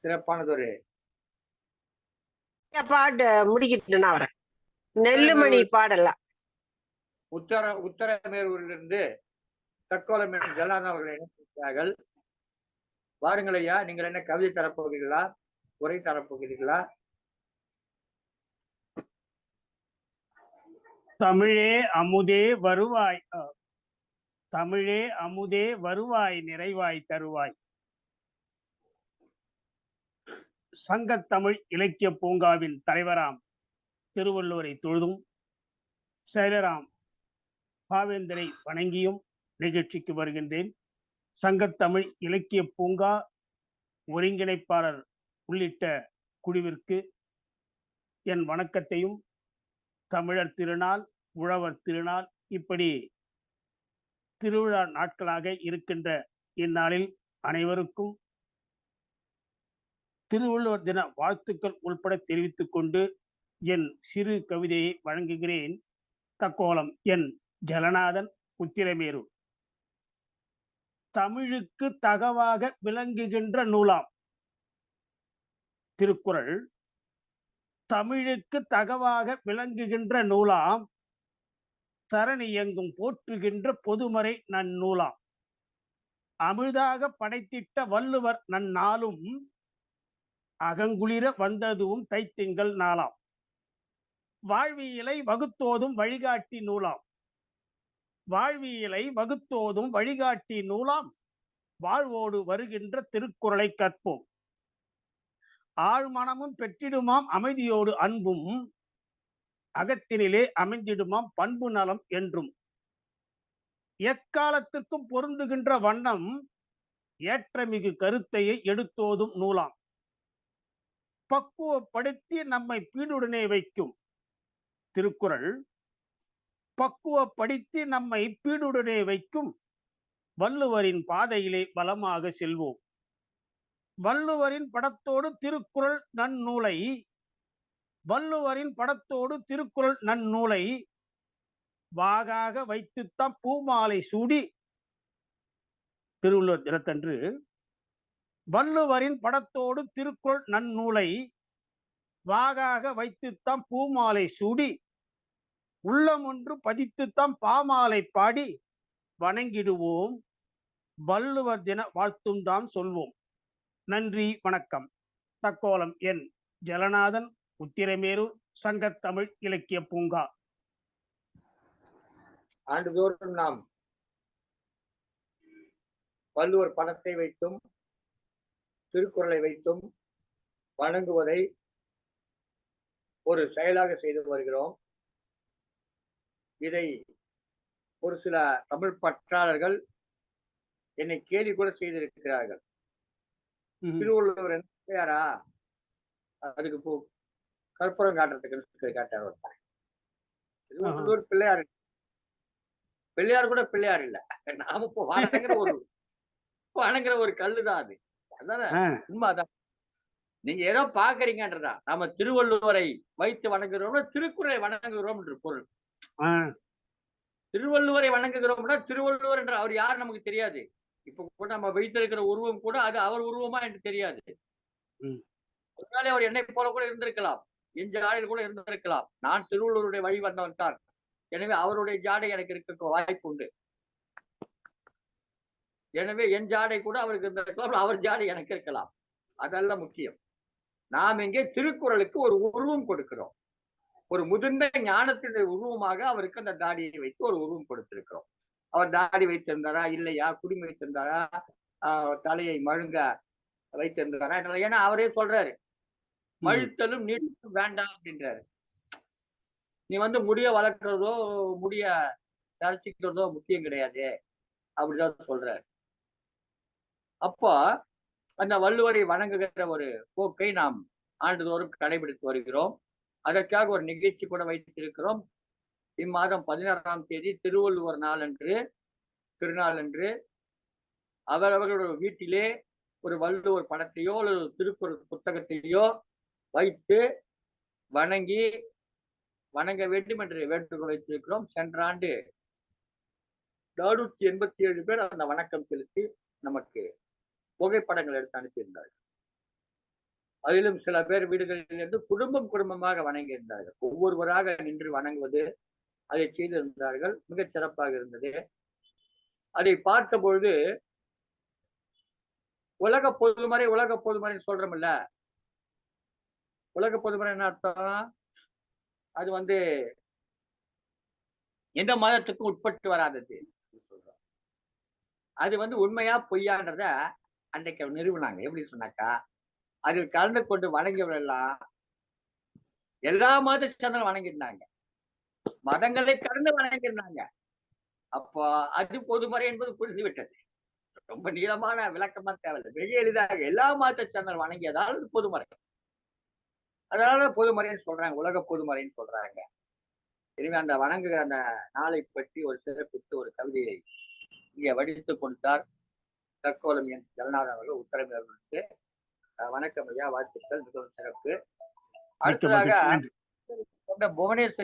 சிறப்பானதொரு பாட்டு முடிக்கிட்டு நான் வரேன். நெல்லுமணி உத்தரமேரூர் பாடலாம். உத்தரமேரூரிலிருந்து தக்கோலம் ஜெயலலிதா அவர்கள் இணைந்திருக்கிறார்கள். வாருங்கள் ஐயா, நீங்கள் என்ன கவிதை தரப்போகிறீர்களா, உரை தரப்போகிறீர்களா? தமிழே அமுதே வருவாய், தமிழே அமுதே வருவாய், நிறைவாய் தருவாய். சங்கத்தமிழ் இலக்கிய பூங்காவின் தலைவராம் திருவள்ளுவரை தொழுதும் செயலராம் பாவேந்தரை வணங்கியும் நிகழ்ச்சிக்கு வருகின்றேன். சங்கத்தமிழ் இலக்கிய பூங்கா ஒருங்கிணைப்பாளர் உள்ளிட்ட குழுவிற்கு என் வணக்கத்தையும், தமிழர் திருநாள், உழவர் திருநாள், இப்படி திருவிழா நாட்களாக இருக்கின்ற இந்நாளில் அனைவருக்கும் திருவள்ளுவர் தின வாழ்த்துக்கள் உள்பட தெரிவித்துக் கொண்டு என் சிறு கவிதையை வழங்குகிறேன். தக்கோலம் என் ஜலநாதன், உத்திரமேரூர். தமிழுக்கு தகவாக விளங்குகின்ற நூலாம் திருக்குறள். தமிழுக்கு தகவாக விளங்குகின்ற நூலாம், தரணி எங்கும் போற்றுகின்ற பொதுமறை நன்னூலாம். அமிழ்தாக படைத்திட்ட வள்ளுவர் நன்னாளும், அகங்குளிர வந்ததுவும் தைத்திங்கள் நாளாம். வாழ்வியலை வகுத்தோதும் வழிகாட்டி நூலாம், வாழ்வியலை வகுத்தோதும் வழிகாட்டி நூலாம். வாழ்வோடு வருகின்ற திருக்குறளை கற்போம். ஆழ்மனமும் பெற்றிடுமாம் அமைதியோடு அன்பும், அகத்தினிலே அமைந்திடுமாம் பண்பு நலம் என்றும். எக்காலத்திற்கும் பொருந்துகின்ற வண்ணம் ஏற்றமிகு கருத்தையை எடுத்தோதும் நூலாம். பக்குவப்படுத்தி நம்மை பீடுடனே வைக்கும் திருக்குறள். பக்குவப்படுத்தி நம்மை பீடுடனே வைக்கும் வள்ளுவரின் பாதையிலே பலமாக செல்வோம். வள்ளுவரின் படத்தோடு திருக்குறள் நன்னூலை, வள்ளுவரின் படத்தோடு திருக்குறள் நன்னூலை வாகாக வைத்துத்தான் பூமாலை சூடி, திருவள்ளுவர் தினத்தன்று வள்ளுவரின் படத்தோடு திருக்குறள் நன்னூலை வாகாக வைத்துத்தான் பூமாலை சூடி, உள்ளம் ஒன்று பதித்துத்தான் பாமாலை பாடி வணங்கிடுவோம். வள்ளுவர் தின வாழ்த்தும் தான் சொல்வோம். நன்றி, வணக்கம். தக்கோலம் என் ஜலநாதன், உத்திரமேரூர், சங்கத்தமிழ் இலக்கிய பூங்கா. ஆண்டுதோறும் நாம் வள்ளுவர் படத்தை வைத்தும் திருக்குறளை வைத்தும் வணங்குவதை ஒரு செயலாக செய்து வருகிறோம். இதை ஒரு சில தமிழ் பற்றாளர்கள் என்னை கேலி கூட செய்திருக்கிறார்கள். திருவள்ளுவர் யாரா, அதுக்கு கற்பூரம் காட்டுறதுக்கு காட்டார். திருவள்ளுவர் பிள்ளையார், பிள்ளையார் கூட பிள்ளையார் இல்ல. நாம இப்போ வணங்குற ஒரு கல்லுதான் அது. அதான உண்மைதான். நீங்க ஏதோ பாக்குறீங்கன்றதா. நாம திருவள்ளுவரை வைத்து வணங்குகிறோம்னா திருக்குறளை வணங்குகிறோம் என்று பொருள். திருவள்ளுவரை வணங்குகிறோம்னா திருவள்ளுவர் என்ற அவர் யார் நமக்கு தெரியாது. இப்ப கூட நம்ம வைத்திருக்கிற உருவம் கூட அது அவர் உருவமா என்று தெரியாது. ஒருவேளை அவர் என்னை போல கூட இருந்திருக்கலாம், என் ஜாடையில் கூட இருந்திருக்கலாம். நான் திருவள்ளுவருடைய வழி வந்தவன் தான். எனவே அவருடைய ஜாடை எனக்கு இருக்க வாய்ப்பு உண்டு. எனவே என் ஜாடை கூட அவருக்கு இருந்திருக்கலாம், அவர் ஜாடை எனக்கு இருக்கலாம். அதெல்லாம் முக்கியம். நாம் இங்கே திருக்குறளுக்கு ஒரு உருவம் கொடுக்கிறோம். ஒரு முதிர்ந்த ஞானத்தினுடைய உருவமாக அவருக்கு அந்த தாடியை வைத்து ஒரு உருவம் கொடுத்திருக்கிறோம். அவர் தாடி வைத்திருந்தாரா இல்லையா, குடுமி வைத்திருந்தாரா, தலையை மழுங்க வைத்திருந்தாரா? ஏன்னா அவரே சொல்றாரு, மழுத்தலும் நீட்டலும் வேண்டாம் அப்படின்றாரு. நீ முடிய வளர்க்கிறதோ முடிய சரிச்சிக்கிறதோ முக்கியம் கிடையாது அப்படிதான் சொல்றாரு. அப்போ அந்த வள்ளுவரை வணங்குகிற ஒரு போக்கை நாம் ஆண்டுதோறும் கடைபிடித்து வருகிறோம். அதற்காக ஒரு நிகழ்ச்சி கூட வைத்திருக்கிறோம். இம்மாதம் 16ஆம் தேதி திருவள்ளுவர் நாள் அன்று, திருநாள் அன்று அவரவர்களுடைய வீட்டிலே ஒரு வள்ளுவர் படத்தையோ அல்லது திருக்குறள் புத்தகத்தையோ வைத்து வணங்க வேண்டும் என்று வேண்டுகோள் வைத்திருக்கிறோம். சென்ற ஆண்டு 487 பேர் அந்த வணக்கம் செலுத்தி நமக்கு புகைப்படங்கள் எடுத்து அனுப்பியிருந்தார்கள். அதிலும் சில பேர் வீடுகளில் இருந்து குடும்பம் குடும்பமாக வணங்கி இருந்தார்கள். ஒவ்வொருவராக நின்று வணங்குவது அதை செய்திருந்தார்கள். மிகச் சிறப்பாக இருந்தது. அதை பார்த்தபொழுது உலக பொதுமறை சொல்றோம்ல. உலக பொதுமறை என்ன அர்த்தம்? அது வந்து எந்த மதத்துக்கும் உட்பட்டு வராதது சொல்றோம். அது வந்து உண்மையா பொய்யான்றத அன்றைக்கு நிறுவனாங்க. எப்படி சொன்னாக்கா, அதில் கலந்து கொண்டு வணங்கியவர்கள் எல்லாம் எல்லா மதத்தை சேர்ந்தவங்க வணங்கியிருந்தாங்க. மதங்களை கடந்து வணங்கியிருந்தாங்க. அப்போ அது பொதுமறை என்பது புரிந்துவிட்டது. ரொம்ப நீளமான விளக்கமா தேவையில்லை. மிக எளிதாக எல்லா மதத்தை சேர்ந்தவர்கள் வணங்கியதால் அது பொதுமறை. அதனால பொதுமறைன்னு சொல்றாங்க. உலக பொதுமறைன்னு சொல்றாங்க. எனவே அந்த வணங்குகிற அந்த நாளை பற்றி ஒரு சிறப்பித்து ஒரு கவிதையை இங்கே வடித்துக் கொடுத்தார் தற்கோலம் என் ஜெகநாதன் அவர்கள் உத்தரவினர்களுக்கு. வணக்கம் ஐயா, வாழ்த்துக்கள், மிகவும் சிறப்பு. மிக்க அடுத்ததாக மகிழ்ச்சி. நன்றி. புவனேஸ்வரி